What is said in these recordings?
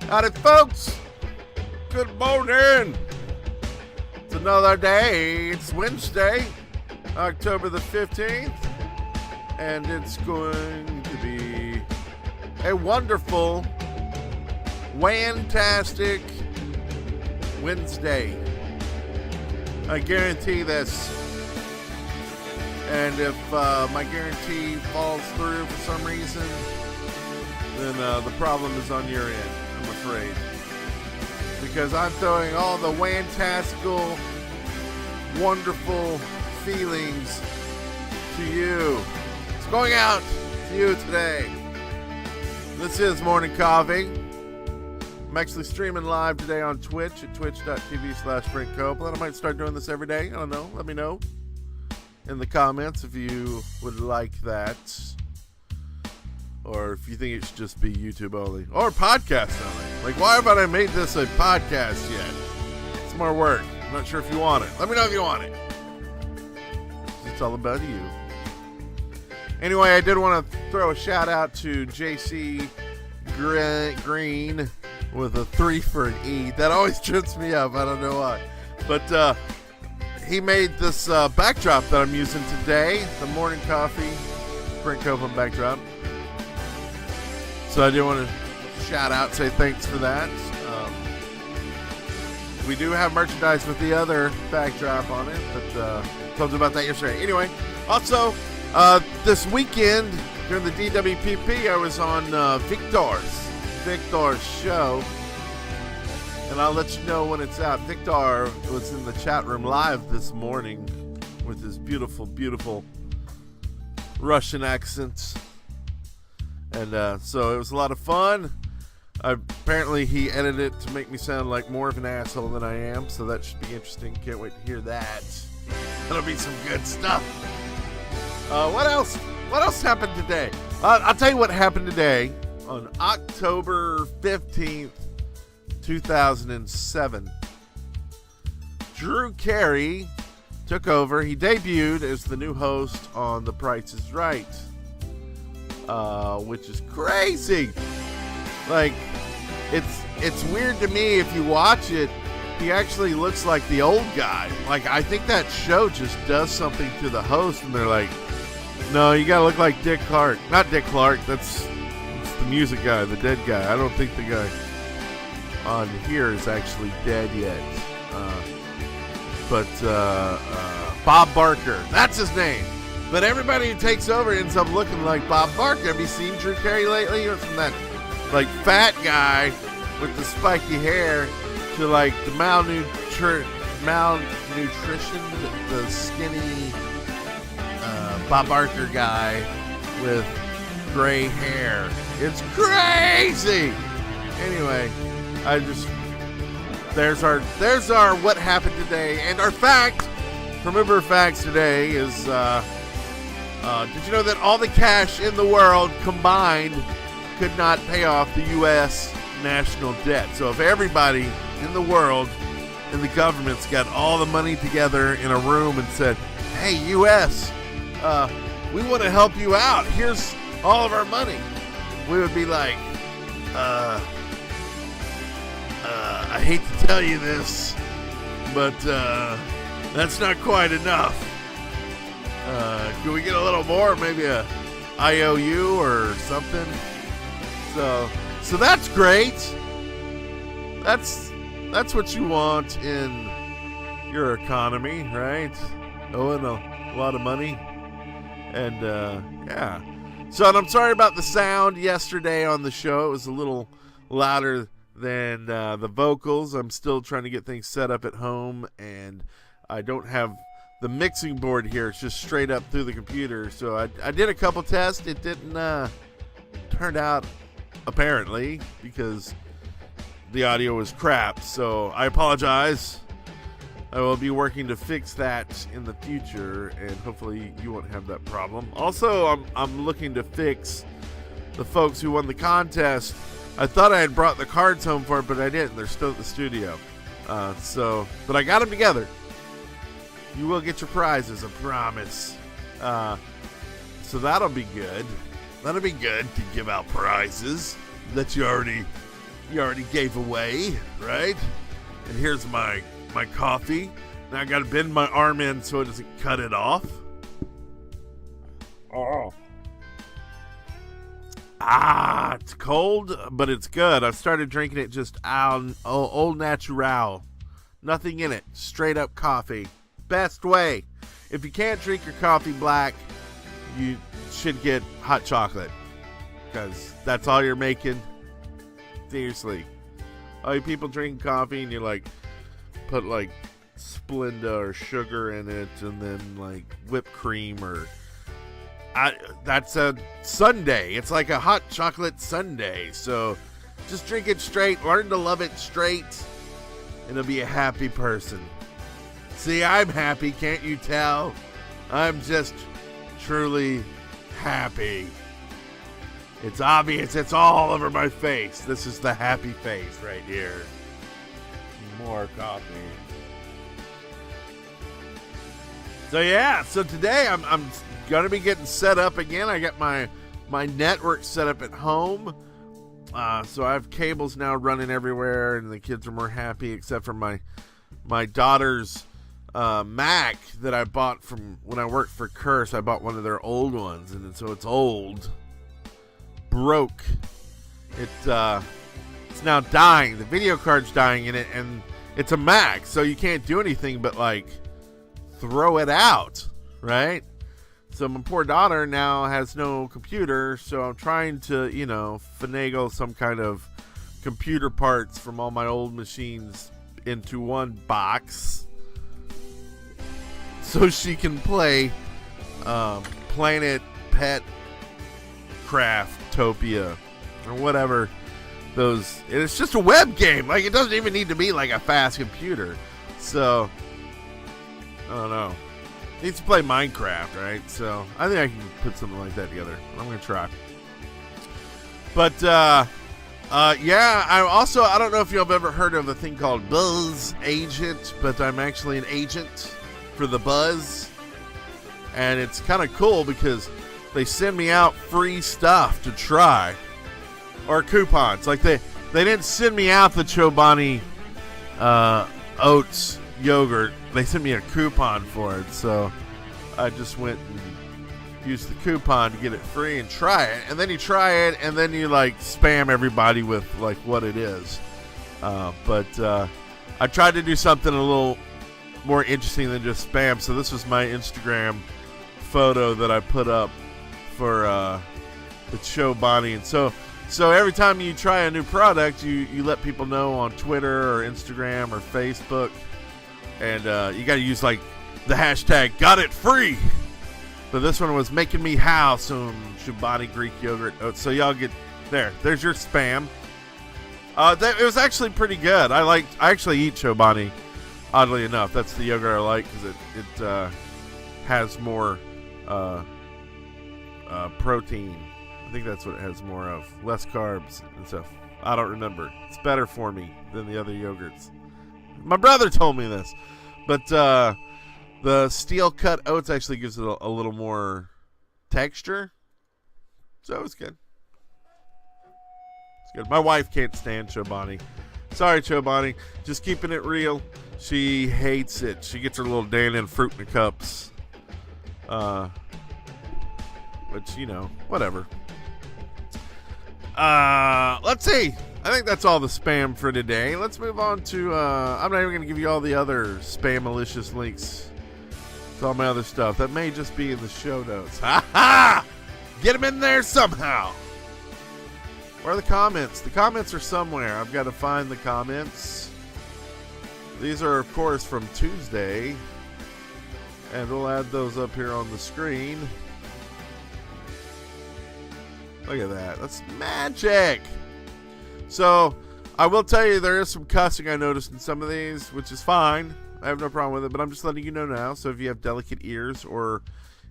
Howdy, folks. Good morning. It's another day. It's Wednesday, October the 15th, and it's going to be a wonderful, fantastic Wednesday. I guarantee this. And if my guarantee falls through for some reason, then the problem is on your end, I'm afraid. Because I'm throwing all the fantastical, wonderful feelings to you. It's going out to you today. This is Morning Coffee. I'm actually streaming live today on Twitch at twitch.tv/brentcopeland. I might start doing this every day. I don't know. Let me know in the comments if you would like that. Or if you think it should just be YouTube only. Or podcast only. Like, why haven't I made this a podcast yet? It's more work. I'm not sure if you want it. Let me know if you want it. It's all about you. Anyway, I did want to throw a shout out to JC Green with a 3 for an E. That always trips me up. I don't know why. But he made this backdrop that I'm using today. The Morning Coffee Brent Copeland backdrop. So I do want to shout out, say thanks for that. We do have merchandise with the other backdrop on it, but told you about that yesterday. Anyway, also this weekend during the DWPP, I was on Victor's show, and I'll let you know when it's out. Victor was in the chat room live this morning with his beautiful, beautiful Russian accent. And so it was a lot of fun. Apparently he edited it to make me sound like more of an asshole than I am, so that should be interesting. Can't wait to hear that. That'll be some good stuff. What else? What else happened today? I'll tell you what happened today on October 15th, 2007. Drew Carey took over. He debuted as the new host on The Price is Right. Which is crazy. Like, it's weird to me if you watch it. He actually looks like the old guy. Like, I think that show just does something to the host, and they're like, no, you gotta look like Dick Clark. Not Dick Clark, that's the music guy, the dead guy. I don't think the guy on here is actually dead yet. But Bob Barker, that's his name. But everybody who takes over ends up looking like Bob Barker. Have you seen Drew Carey lately? He went from that, like, fat guy with the spiky hair to, like, the malnutrition, the skinny Bob Barker guy with gray hair. It's crazy! Anyway, there's our what happened today. And our fact, remember facts today is, did you know that all the cash in the world combined could not pay off the U.S. national debt? So if everybody in the world and the government's got all the money together in a room and said, hey, U.S., we want to help you out. Here's all of our money. We would be like, I hate to tell you this, but that's not quite enough. Can we get a little more? Maybe a IOU or something? So that's great. That's what you want in your economy, right? Owing a lot of money. And yeah. So I'm sorry about the sound yesterday on the show. It was a little louder than the vocals. I'm still trying to get things set up at home, and I don't have the mixing board here. It's just straight up through the computer. So I did a couple tests. It didn't turn out, apparently, because the audio was crap. So I apologize. I will be working to fix that in the future, and hopefully you won't have that problem. Also, I'm looking to fix the folks who won the contest. I thought I had brought the cards home for it, but I didn't. They're still at the studio. But I got them together. You will get your prizes, I promise. So that'll be good. That'll be good to give out prizes that you already you already gave away, right? And here's my coffee. Now I gotta bend my arm in so it doesn't cut it off. Oh. It's cold, but it's good. I've started drinking it just old natural. Nothing in it. Straight up coffee. Best way. If you can't drink your coffee black, you should get hot chocolate. Because that's all you're making. Seriously. All you people drinking coffee and you like put like Splenda or sugar in it and then like whipped cream or that's a sundae. It's like a hot chocolate sundae. So just drink it straight. Learn to love it straight. And you'll be a happy person. See, I'm happy. Can't you tell? I'm just truly happy. It's obvious. It's all over my face. This is the happy face right here. More coffee. So yeah. So today I'm gonna be getting set up again. I got my network set up at home, so I have cables now running everywhere, and the kids are more happy. Except for my daughter's Mac that I bought from when I worked for Curse. I bought one of their old ones, and so it's old, broke. It's now dying. The video card's dying in it, and it's a Mac, so you can't do anything but like throw it out, right? So my poor daughter now has no computer, so I'm trying to, finagle some kind of computer parts from all my old machines into one box so she can play Planet Pet Craftopia or whatever those. It's just a web game. Like, it doesn't even need to be like a fast computer. So I don't know. Needs to play Minecraft, right? So I think I can put something like that together. I'm gonna try. But yeah, I don't know if you've ever heard of a thing called Buzz Agent, but I'm actually an agent for the Buzz, and it's kind of cool because they send me out free stuff to try, or coupons. Like they didn't send me out the Chobani oats yogurt. They sent me a coupon for it, so I just went and used the coupon to get it free and try it. And then you try it, and then you like spam everybody with like what it is. But I tried to do something a little more interesting than just spam. So this was my Instagram photo that I put up for the Chobani. And so every time you try a new product, you let people know on Twitter or Instagram or Facebook. And you got to use like the hashtag got it free. But this one was making me howl some Chobani Greek yogurt oats. So y'all get there's your spam. It was actually pretty good. I actually eat Chobani, oddly enough. That's the yogurt I like because it has more protein. I think that's what it has more of. Less carbs and stuff. I don't remember. It's better for me than the other yogurts. My brother told me this. But the steel cut oats actually gives it a little more texture. So it's good. It's good. My wife can't stand Chobani. Sorry, Chobani. Just keeping it real. She hates it. She gets her little Dannon fruit in the cups. Which, whatever. Let's see. I think that's all the spam for today. Let's move on to, I'm not even going to give you all the other spam-malicious links to all my other stuff. That may just be in the show notes. Ha ha! Get them in there somehow. Where are the comments? The comments are somewhere. I've got to find the comments. These are, of course, from Tuesday. And we'll add those up here on the screen. Look at that. That's magic. So, I will tell you there is some cussing I noticed in some of these, which is fine. I have no problem with it, but I'm just letting you know now. So if you have delicate ears or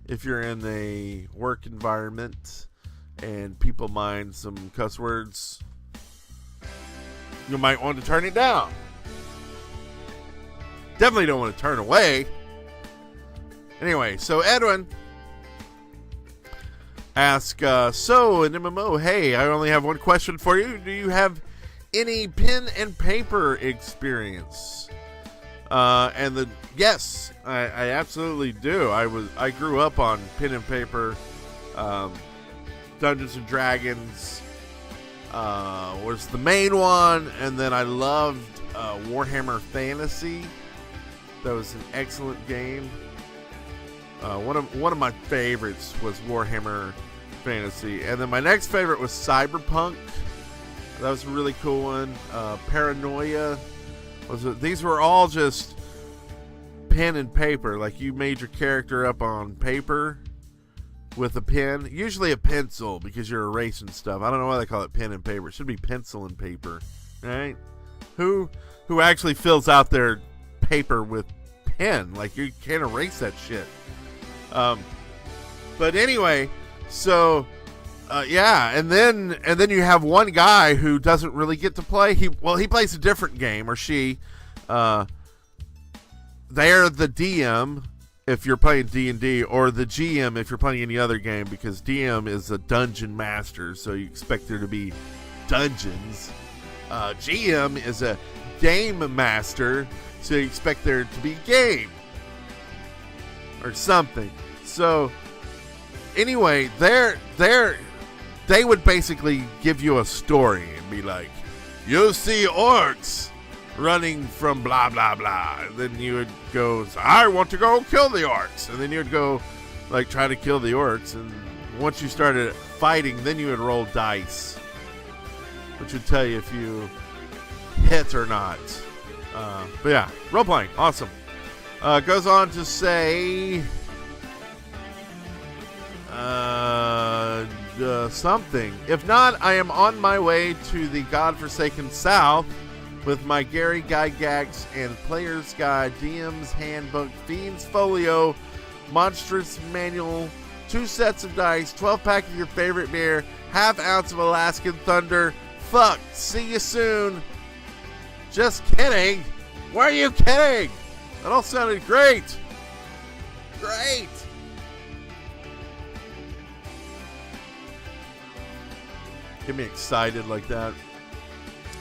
if you're in a work environment and people mind some cuss words, you might want to turn it down. Definitely don't want to turn away. Anyway, so Edwin ask, so in MMO, hey, I only have one question for you. Do you have any pen and paper experience? Yes, I absolutely do. I grew up on pen and paper. Dungeons and Dragons was the main one, and then I loved Warhammer Fantasy. That was an excellent game. One of my favorites was Warhammer Fantasy, and then my next favorite was Cyberpunk. That was a really cool one. Paranoia these were all just pen and paper. Like, you made your character up on paper with a pen, usually a pencil, because you're erasing stuff. I don't know why they call it pen and paper. It should be pencil and paper, right? Who actually fills out their paper with pen? Like, you can't erase that shit. But anyway, so yeah, and then you have one guy who doesn't really get to play. He plays a different game, or she. They're the DM if you're playing D&D, or the GM if you're playing any other game, because DM is a dungeon master, so you expect there to be dungeons. GM is a game master, so you expect there to be game or something. So anyway, they would basically give you a story and be like, you see orcs running from blah blah blah, and then you would go, I want to go kill the orcs, and then you would go like try to kill the orcs, and once you started fighting, then you would roll dice, which would tell you if you hit or not. But yeah, role playing, awesome. Goes on to say something. If not, I am on my way to the godforsaken South with my Gary Gygax and Player's Guide, DM's Handbook, Fiend's Folio, Monstrous Manual, 2 sets of dice, 12-pack of your favorite beer, half ounce of Alaskan Thunder. Fuck, see you soon. Just kidding. Why are you kidding? That all sounded great. Great. Get me excited like that.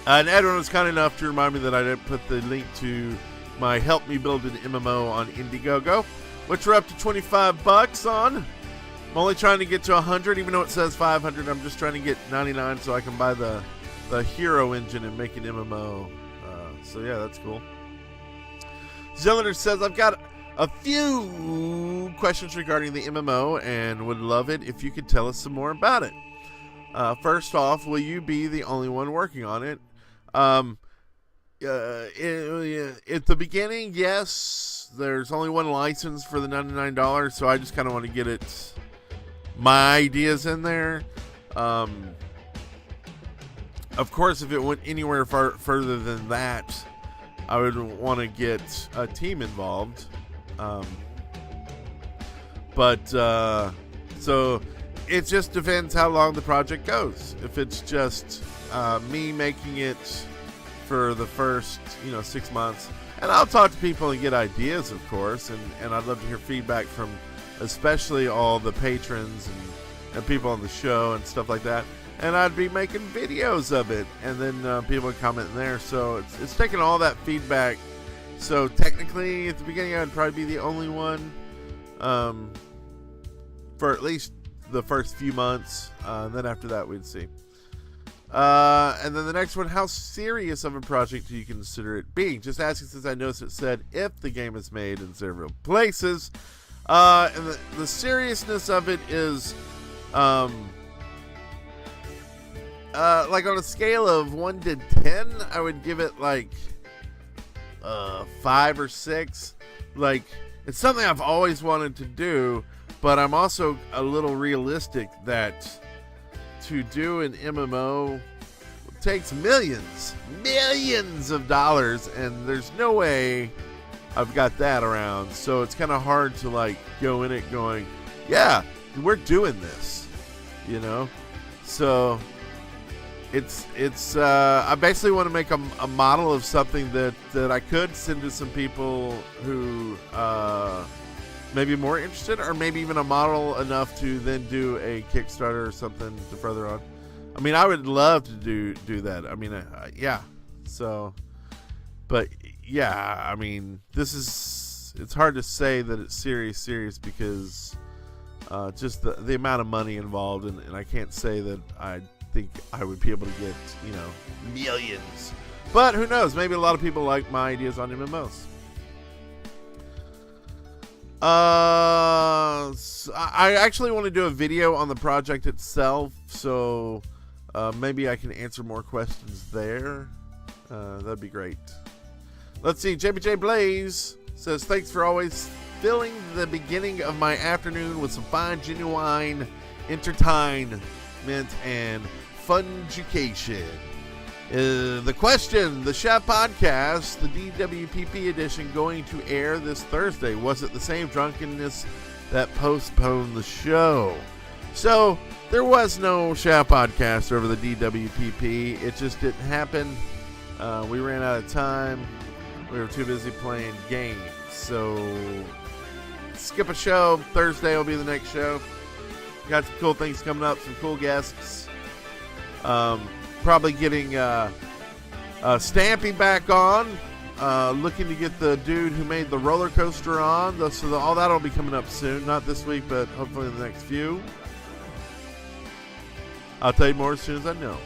And Edwin was kind enough to remind me that I didn't put the link to my Help Me Build an MMO on Indiegogo, which we're up to $25 on. I'm only trying to get to 100, even though it says 500. I'm just trying to get 99 so I can buy the hero engine and make an MMO. So yeah, that's cool. Zellander says, I've got a few questions regarding the MMO and would love it if you could tell us some more about it. First off, will you be the only one working on it? At the beginning, yes. There's only one license for the $99, so I just kind of want to get my ideas in there. Of course, if it went anywhere further than that, I would want to get a team involved. So it just depends how long the project goes. If it's just me making it for the first 6 months, and I'll talk to people and get ideas, of course, and I'd love to hear feedback from especially all the patrons and people on the show and stuff like that. And I'd be making videos of it, and then people would comment in there. So it's taking all that feedback. So technically, at the beginning, I'd probably be the only one for at least the first few months. And then after that, we'd see. And then the next one, how serious of a project do you consider it being? Just asking since I noticed it said if the game is made in several places. And the seriousness of it is... like on a scale of 1 to 10, I would give it like 5 or 6. Like, it's something I've always wanted to do, but I'm also a little realistic that to do an MMO takes millions of dollars, and there's no way I've got that around. So it's kind of hard to like go in it going, yeah, we're doing this, So it's I basically want to make a model of something that I could send to some people who may be more interested, or maybe even a model enough to then do a Kickstarter or something to further on. I mean, I would love to do that. I mean, yeah. So, but yeah, I mean, it's hard to say that it's serious because just the amount of money involved, and I can't say that I think I would be able to get, millions. But who knows? Maybe a lot of people like my ideas on MMOs. I actually want to do a video on the project itself, so maybe I can answer more questions there. That'd be great. Let's see. JBJ Blaze says, thanks for always filling the beginning of my afternoon with some fine, genuine entertainment and funjucation. The question, the Chef Podcast, the DWPP edition, going to air this Thursday. Was it the same drunkenness that postponed the show? So, there was no Chef Podcast over the DWPP. It just didn't happen. We ran out of time. We were too busy playing games. So, skip a show. Thursday will be the next show. Got some cool things coming up, some cool guests. Probably getting Stampy back on. Looking to get the dude who made the roller coaster on. So all that will be coming up soon. Not this week, but hopefully in the next few. I'll tell you more as soon as I know.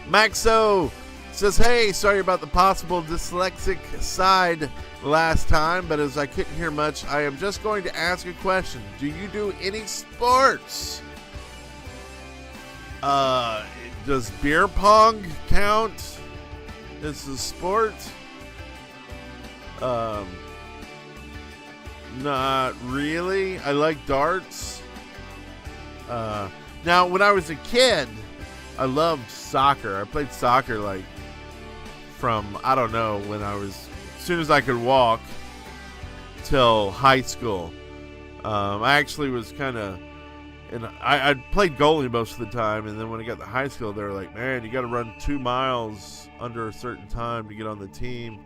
Maxo says, hey, sorry about the possible dyslexic side last time, but as I couldn't hear much, I am just going to ask a question. Do you do any sports? Does beer pong count as a sport? Not really. I like darts. Now, when I was a kid, I loved soccer. I played soccer like from, I don't know, when I was, as soon as I could walk till high school. I actually was kind of, and I played goalie most of the time, and then when I got to high school, they were like, man, you got to run 2 miles under a certain time to get on the team.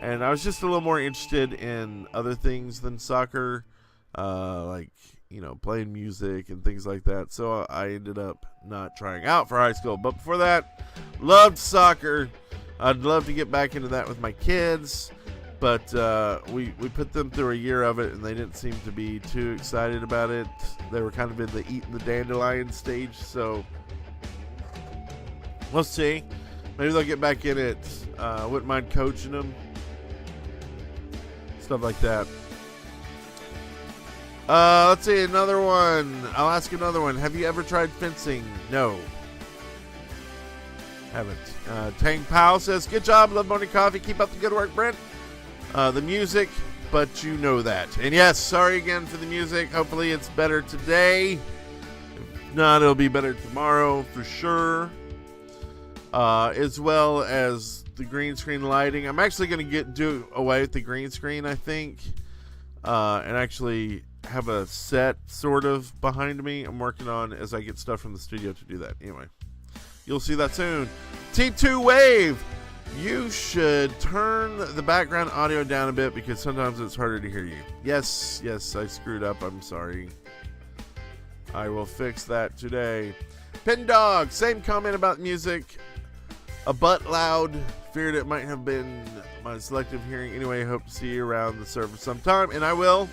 And I was just a little more interested in other things than soccer, like, playing music and things like that. So I ended up not trying out for high school. But before that, loved soccer. I'd love to get back into that with my kids. But we put them through a year of it, and they didn't seem to be too excited about it. They were kind of in the eating the dandelion stage, so we'll see. Maybe they'll get back in it. Wouldn't mind coaching them. Stuff like that. Let's see, another one. I'll ask another one. Have you ever tried fencing? No. Haven't. Tang Pao says, good job, love morning coffee. Keep up the good work, Brent. The music, but you know that. And yes, sorry again for the music. Hopefully it's better today. If not, it'll be better tomorrow for sure. As well as the green screen lighting. I'm actually going to do away with the green screen, I think. And actually have a set sort of behind me. I'm working on as I get stuff from the studio to do that. Anyway, you'll see that soon. T2 Wave. You should turn the background audio down a bit because sometimes it's harder to hear you. Yes, I screwed up. I'm sorry. I will fix that today. Pin Dog, same comment about music. A butt loud. Feared it might have been my selective hearing. Anyway, hope to see you around the server sometime, and I will.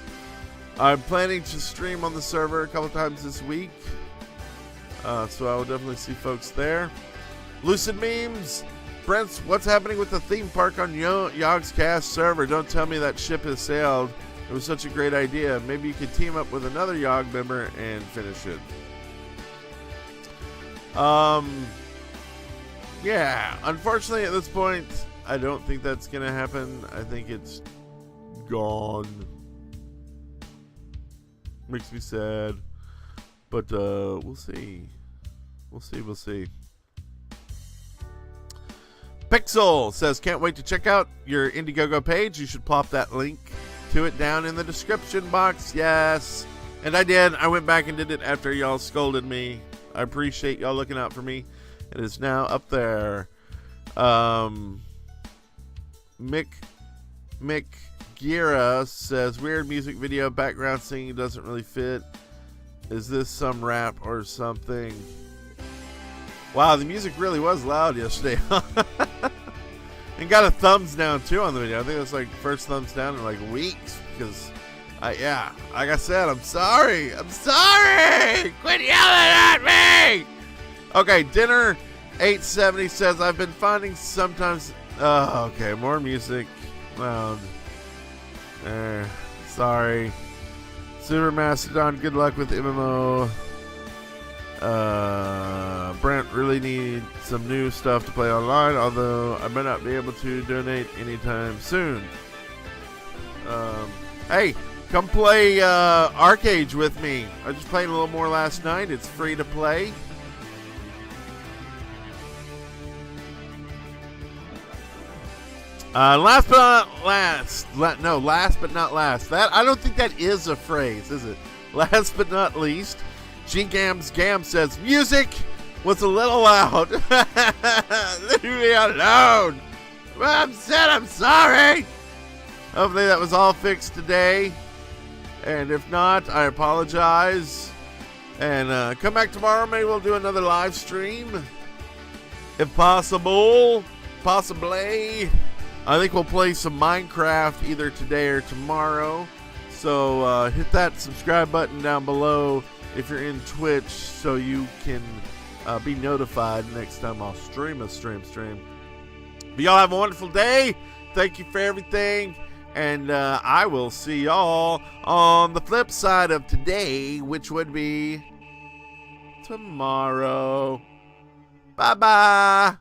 I'm planning to stream on the server a couple times this week. So I will definitely see folks there. Lucid Memes. Brent, what's happening with the theme park on Yogg's Cast server? Don't tell me that ship has sailed. It was such a great idea. Maybe you could team up with another Yogg member and finish it. Yeah, unfortunately at this point, I don't think that's going to happen. I think it's gone. Makes me sad. But we'll see. We'll see. Pixel says, can't wait to check out your Indiegogo page. You should plop that link to it down in the description box. Yes. And I did. I went back and did it after y'all scolded me. I appreciate y'all looking out for me. It is now up there. Mick Gira says, weird music video, background singing doesn't really fit. Is this some rap or something? Wow, the music really was loud yesterday. And got a thumbs down too on the video. I think it was like first thumbs down in like weeks because, yeah, like I said, I'm sorry. I'm sorry. Quit yelling at me. Okay, dinner 870 says I've been finding sometimes. Okay, more music. Loud. Sorry. Super Mastodon, good luck with MMO. Brent really needs some new stuff to play online, although I might not be able to donate anytime soon. Hey, come play Arcade with me. I just played a little more last night. It's free to play. Last but not last. Last but not last. That I don't think that is a phrase, is it? Last but not least, G-Gams Gam says, music was a little loud. Leave me alone. I'm sad, I'm sorry. Hopefully that was all fixed today. And if not, I apologize. And come back tomorrow. Maybe we'll do another live stream. If possible. Possibly. I think we'll play some Minecraft either today or tomorrow. So hit that subscribe button down below if you're in Twitch so you can be notified next time I'll stream. But y'all have a wonderful day. Thank you for everything. And I will see y'all on the flip side of today, which would be tomorrow. Bye-bye.